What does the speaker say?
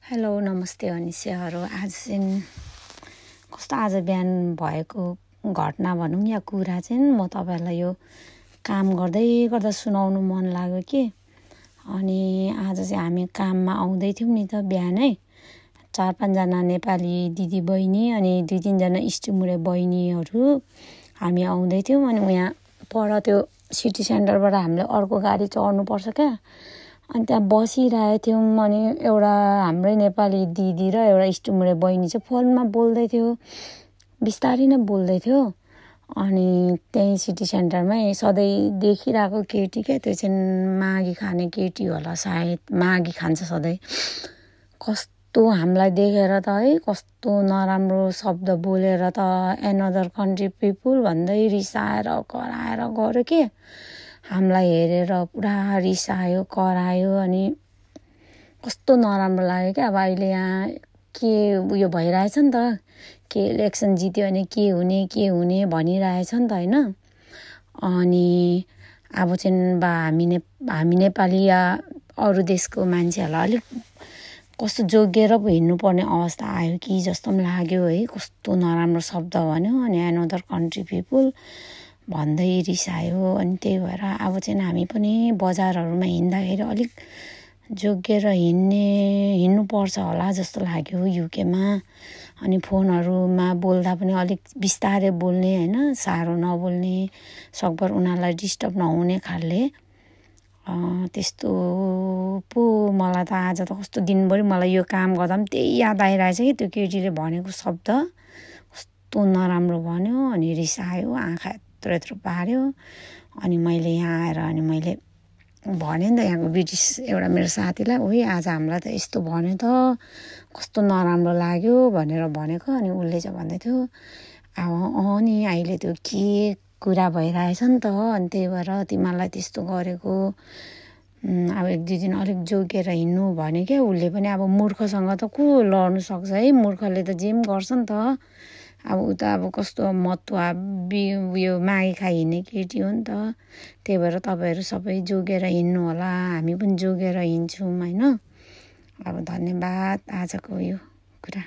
Hello नमस्ते अनिसाहरू। आज चाहिँ कस्तो आज बिहान भएको घटना भनौँ या कुरा चाहिँ म तपाईँहरूलाई यो काम गर्दै गर्दा सुनाउनु मन लाग्यो कि। अनि आज चाहिँ हामी काममा आउँदै थियौँ नि त बिहानै 4-5 जना नेपाली दिदी बहिनी अनि 2-3 जना इष्टमुरे बहिनीहरू हामी आउँदै थियौँ। अनि यहाँ पर त्यो सिटी सेन्टरबाट हामीले अर्को गाडी चढ्नुपर्छ क्या। अनि त्यहाँ बसिरहेको थियौँ। अनि एउटा हाम्रै नेपाली दिदी र एउटा इष्टमुरे बहिनी चाहिँ फोनमा बोल्दै थियो, बिस्तारै नै बोल्दै थियो। अनि त्यहीँ सिटी सेन्टरमै सधैँ देखिरहेको केटी क्या, त्यो चाहिँ मागी खाने केटी होला सायद, मागी खान्छ सधैँ। कस्तो हामीलाई देखेर त है कस्तो नराम्रो शब्द बोलेर त एनदर कन्ट्री पिपुल भन्दै रिसाएर कराएर गऱ्यो कि। हामीलाई हेरेर पुरा रिसायो करायो। अनि कस्तो नराम्रो लाग्यो क्या। अब अहिले यहाँ के उयो भइरहेछ नि त, के इलेक्सन जित्यो भने के हुने भनिरहेछ नि त होइन। अनि अब चाहिँ हामी नेपाली या अरू देशको मान्छेहरूलाई अलिक कस्तो जोगिएर पो हिँड्नुपर्ने अवस्था आयो कि जस्तो पनि लाग्यो है। कस्तो नराम्रो शब्द भन्यो अनि एनदर कन्ट्री पिपुल भन्दै रिसायो। अनि त्यही भएर अब चाहिँ हामी पनि बजारहरूमा हिँड्दाखेरि अलिक जोगिएर हिँड्नुपर्छ होला जस्तो लाग्यो युकेमा। अनि फोनहरूमा बोल्दा पनि अलिक बिस्तारै बोल्ने होइन, साह्रो नबोल्ने, सकभर उनीहरूलाई डिस्टर्ब नहुने खालले। त्यस्तो पो मलाई त आज त कस्तो दिनभरि मलाई यो काम गर्दा पनि त्यही याद आइरहेछ कि त्यो केटीले भनेको शब्द कस्तो नराम्रो भन्यो। अनि रिसायो, आँखा यत्रो पार्यो। अनि मैले यहाँ आएर अनि मैले भने नि त यहाँको ब्रिटिस एउटा मेरो साथीलाई, ओइ आज हामीलाई त यस्तो भन्यो त कस्तो नराम्रो लाग्यो भनेर भनेको। अनि उसले चाहिँ भन्दै थियो नि अहिले त्यो के कुरा भइरहेछ नि त, अनि त्यही भएर तिमीहरूलाई त्यस्तो गरेको। अब 1-2 दिन अलिक जोगिएर हिँड्नु भन्यो क्या उसले पनि। अब मूर्खसँग त को लड्नु सक्छ है, मूर्खले त जे पनि गर्छ नि त। अब ऊ त अब कस्तो मत्वा उयो मागी खाइ हिँड्ने केटी हो नि त। त्यही भएर तपाईँहरू सबै जोगिएर हिँड्नु होला, हामी पनि जोगिएर हिँड्छौँ होइन। अब धन्यवाद आजको यो कुरा।